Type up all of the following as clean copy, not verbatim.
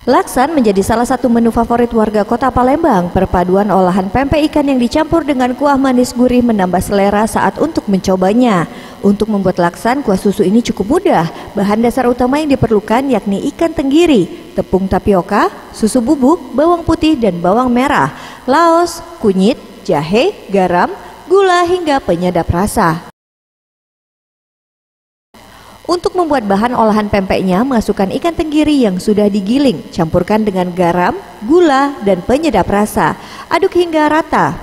Laksan menjadi salah satu menu favorit warga kota Palembang. Perpaduan olahan pempek ikan yang dicampur dengan kuah manis gurih menambah selera saat untuk mencobanya. Untuk membuat laksan, kuah susu ini cukup mudah. Bahan dasar utama yang diperlukan yakni ikan tenggiri, tepung tapioka, susu bubuk, bawang putih dan bawang merah, laos, kunyit, jahe, garam, gula hingga penyedap rasa. Untuk membuat bahan olahan pempeknya, masukkan ikan tenggiri yang sudah digiling, campurkan dengan garam, gula, dan penyedap rasa. Aduk hingga rata.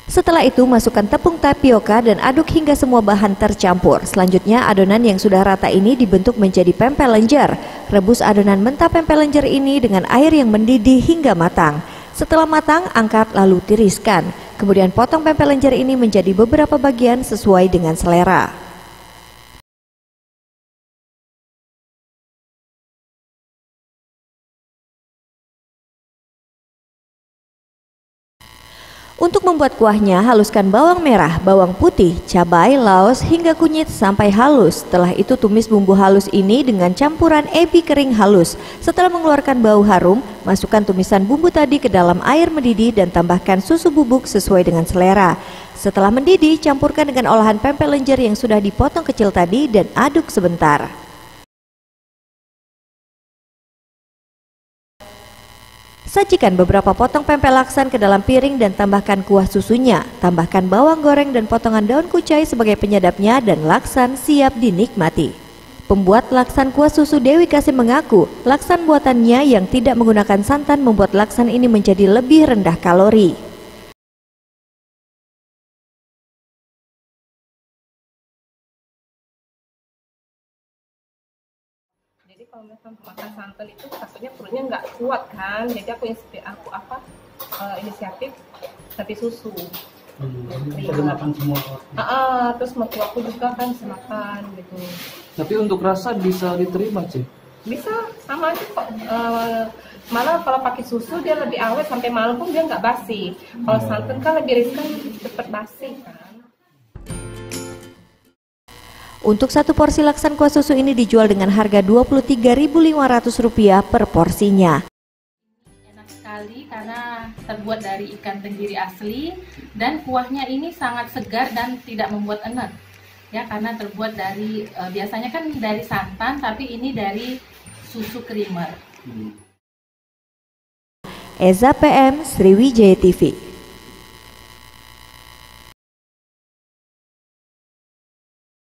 Setelah itu, masukkan tepung tapioka dan aduk hingga semua bahan tercampur. Selanjutnya, adonan yang sudah rata ini dibentuk menjadi pempek lenjer. Rebus adonan mentah pempek lenjer ini dengan air yang mendidih hingga matang. Setelah matang, angkat lalu tiriskan. Kemudian potong pempek lenjer ini menjadi beberapa bagian sesuai dengan selera. Untuk membuat kuahnya, haluskan bawang merah, bawang putih, cabai, laos, hingga kunyit sampai halus. Setelah itu tumis bumbu halus ini dengan campuran ebi kering halus. Setelah mengeluarkan bau harum, masukkan tumisan bumbu tadi ke dalam air mendidih dan tambahkan susu bubuk sesuai dengan selera. Setelah mendidih, campurkan dengan olahan pempek lenjer yang sudah dipotong kecil tadi dan aduk sebentar. Sajikan beberapa potong pempek laksan ke dalam piring dan tambahkan kuah susunya. Tambahkan bawang goreng dan potongan daun kucai sebagai penyedapnya dan laksan siap dinikmati. Pembuat laksan kuah susu Dewi Kasih mengaku, laksan buatannya yang tidak menggunakan santan membuat laksan ini menjadi lebih rendah kalori. Jadi kalau misalnya makan santan itu takutnya perutnya nggak kuat kan, jadi aku inisiatif tapi susu. Bisa makan semua. Terus mertuaku juga kan bisa makan gitu. Tapi untuk rasa bisa diterima sih. Bisa sama aja kok. Malah kalau pakai susu dia lebih awet sampai malam pun dia nggak basi. Kalau santan kan lebih riskan cepet basi kan. Untuk satu porsi laksan kuah susu ini dijual dengan harga Rp23.500 per porsinya. Enak sekali karena terbuat dari ikan tenggiri asli dan kuahnya ini sangat segar dan tidak membuat enak. Ya, karena terbuat dari biasanya kan dari santan, tapi ini dari susu creamer. Eza PM, Sriwijaya TV.